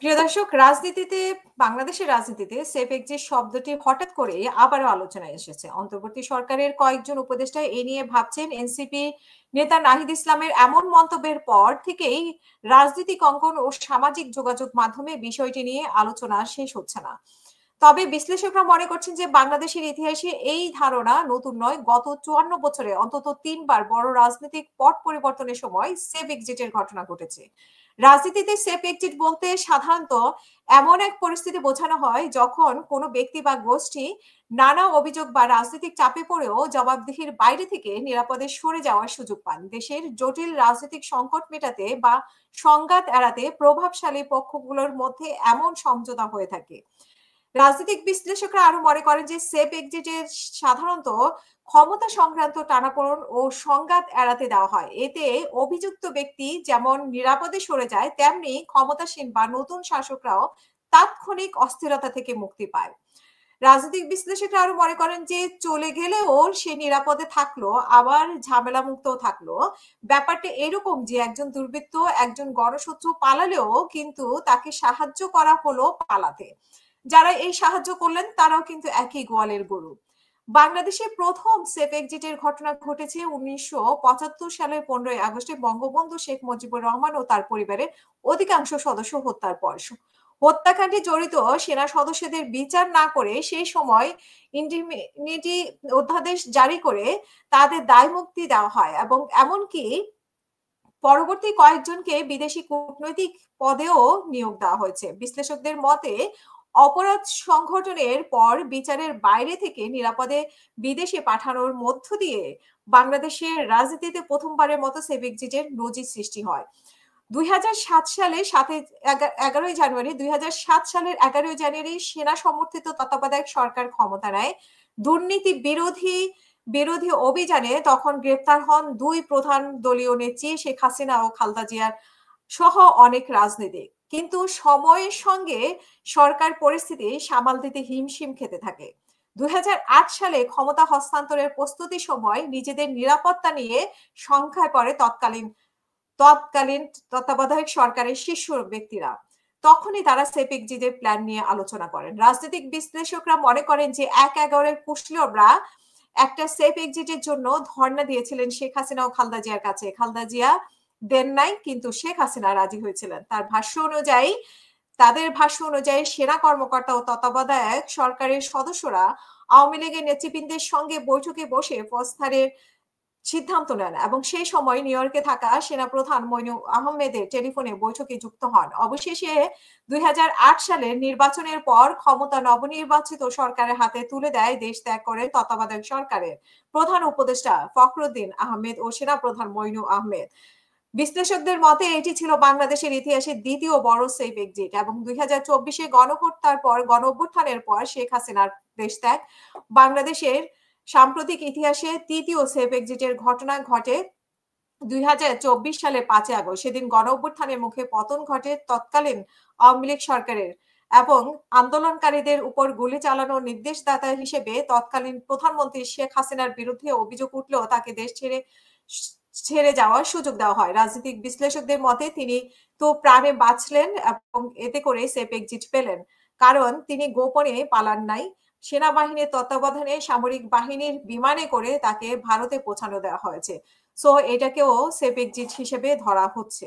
প্রিয় দর্শক, বাংলাদেশের রাজনীতিতে সেফ এক্সিট শব্দটি হঠাৎ করে আবারও আলোচনায় এসেছে। অন্তর্বর্তী সরকারের কয়েকজন উপদেষ্টা এ নিয়ে ভাবছেন। এনসিপি নেতা নাহিদ ইসলামের এমন মন্তব্যের পর থেকেই রাজনৈতিক অঙ্গন ও সামাজিক যোগাযোগ মাধ্যমে বিষয়টি নিয়ে আলোচনা শেষ হচ্ছে না। তবে বিশ্লেষকরা মনে করছেন যে বাংলাদেশের ইতিহাসে এই ধারণা নতুন নয়। গত ৫৪ বছরে অন্তত ৩ বার বড় রাজনৈতিক পট পরিবর্তনের সময় সেফ এক্সিটের ঘটনা ঘটেছে। রাজনীতিতে সেফ এক্সিট বলতে সাধারণত এমন এক পরিস্থিতি বোঝানো হয় যখন কোনো ব্যক্তি বা গোষ্ঠী নানা অভিযোগ বা রাজনৈতিক চাপে পড়েও জবাবদিহির বাইরে থেকে নিরাপদে সরে যাওয়ার সুযোগ পান। দেশের জটিল রাজনৈতিক সংকট মেটাতে বা সংঘাত এড়াতে প্রভাবশালী পক্ষগুলোর মধ্যে এমন সমঝোতা হয়ে থাকে। রাজনৈতিক বিশ্লেষকরা আরো মনে করেন যে সেফ এক্সিটের সাধারণত ক্ষমতা সংক্রান্ত টানাপোড়েন ও সংঘাত এড়াতে দেওয়া হয়। এতে অভিযুক্ত ব্যক্তি যেমন নিরাপদে সরে যায়, তেমনি ক্ষমতাসীন বা নতুন শাসকরাও তাৎক্ষণিক অস্থিরতা থেকে মুক্তি পায়। রাজনৈতিক বিশ্লেষকরা আরো মনে করেন যে চলে গেলেও সে নিরাপদে থাকলো, আবার ঝামেলা মুক্ত থাকলো। ব্যাপারটা এরকম যে একজন দুর্বৃত্ত, একজন গণশত্রু পালালেও কিন্তু তাকে সাহায্য করা হলো পালাতে। যারা এই সাহায্য করলেন তারাও কিন্তু একই গোয়ালের গরু। বাংলাদেশে প্রথম সেফ এক্সিটের ঘটনা ঘটেছে ১৯৭৫ সালের ১৫ই আগস্টে বঙ্গবন্ধু শেখ মুজিবুর রহমান ও তার পরিবারের অধিকাংশ সদস্য হত্যার পর। হত্যাকাণ্ডে জড়িত সেনা সদস্যদের বিচার না করে সেই সময় ইন্ডিমিনিটি অধ্যাদেশ জারি করে তাদের দায় মুক্তি দেওয়া হয় এবং এমনকি পরবর্তী কয়েকজনকে বিদেশি কূটনৈতিক পদেও নিয়োগ দেওয়া হয়েছে। বিশ্লেষকদের মতে অপরাধ সংঘটনের পর বিচারের বাইরে থেকে নিরাপদে বিদেশে পাঠানোর মধ্য দিয়ে বাংলাদেশের রাজনীতিতে প্রথমবারের মতো সেফ এক্সিটের নজির সৃষ্টি হয়। ২০০৭ সালে ১১ই জানুয়ারি ২০০৭ সালের ১১ই জানুয়ারি সেনা সমর্থিত তত্ত্বাবধায়ক সরকার ক্ষমতা নেয়। দুর্নীতি বিরোধী অভিযানে তখন গ্রেপ্তার হন দুই প্রধান দলীয় নেত্রী শেখ হাসিনা ও খালেদা জিয়ার সহ অনেক রাজনীতিক। কিন্তু সময়ের সঙ্গে সরকার পরিস্থিতি সামাল দিতে হিমশিম খেতে থাকে। ২০০৮ সালে ক্ষমতা হস্তান্তরের প্রস্তুতির সময় নিজেদের নিরাপত্তা নিয়ে সংখ্যায় পড়ে তৎকালীন তত্ত্বাবধায়ক সরকারের শীর্ষ ব্যক্তিরা। তখনই তারা সেফ এক্সিটের প্ল্যান নিয়ে আলোচনা করেন। রাজনৈতিক বিশ্লেষকরা মনে করেন যে ১/১১ কুশলীয়রা একটা সেফ এক্সিটের জন্য ধর্ণা দিয়েছিলেন শেখ হাসিনা ও খালেদা জিয়ার কাছে। খালেদা জিয়া দেন নাই, কিন্তু শেখ হাসিনা রাজি হয়েছিলেন। তাদের ভাষ্য অনুযায়ী সেনা কর্মকর্তা ও তত্ত্বাবধায়ক সরকারের সদস্যরা আওয়ামী লীগের নেতৃবৃন্দের সঙ্গে বৈঠকে বসে প্রস্তারের সিদ্ধান্ত নেন এবং সেই সময় নিউ ইয়র্কে থাকা সেনাপ্রধান মইনু আহমেদের টেলিফোনে বৈঠকে যুক্ত হন। অবশেষে ২০০৮ সালের নির্বাচনের পর ক্ষমতা নবনির্বাচিত সরকারের হাতে তুলে দেয় দেশ ত্যাগ করেন তত্ত্বাবধায়ক সরকারের প্রধান উপদেষ্টা ফখরুদ্দিন আহমেদ ও সেনাপ্রধান মইনু আহমেদ। বিশ্লেষকদের মতে এটি ছিল বাংলাদেশের ইতিহাসে দ্বিতীয় বড় সেফ এক্সিট এবং ২০২৪ গণহত্যার পর গণঅভ্যুত্থানের পর শেখ হাসিনার দেশ ত্যাগ বাংলাদেশের সাম্প্রতিক ইতিহাসে তৃতীয় সেফ এক্সিটের ঘটনা ঘটে ২০২৪ সালে ৫ই আগস্ট। সেদিন গণঅভ্যুত্থানের মুখে পতন ঘটে তৎকালীন আওয়ামী লীগ সরকারের এবং আন্দোলনকারীদের উপর গুলি চালানোর নির্দেশদাতা হিসেবে তৎকালীন প্রধানমন্ত্রী শেখ হাসিনার বিরুদ্ধে অভিযোগ উঠলেও তাকে দেশ ছেড়ে যাওয়ার সুযোগ দেওয়া হয়। রাজনৈতিক বিশ্লেষকদের মতে তিনি তো প্রাণে বাঁচলেন এবং এতে করে সেফ এক্সিট পেলেন, কারণ তিনি গোপনে পালান নাই। সেনাবাহিনীর তত্ত্বাবধানে সামরিক বাহিনীর বিমানে করে তাকে ভারতে পৌঁছানো দেওয়া হয়েছে। সো এটাকেও সেফ এক্সিট হিসেবে ধরা হচ্ছে।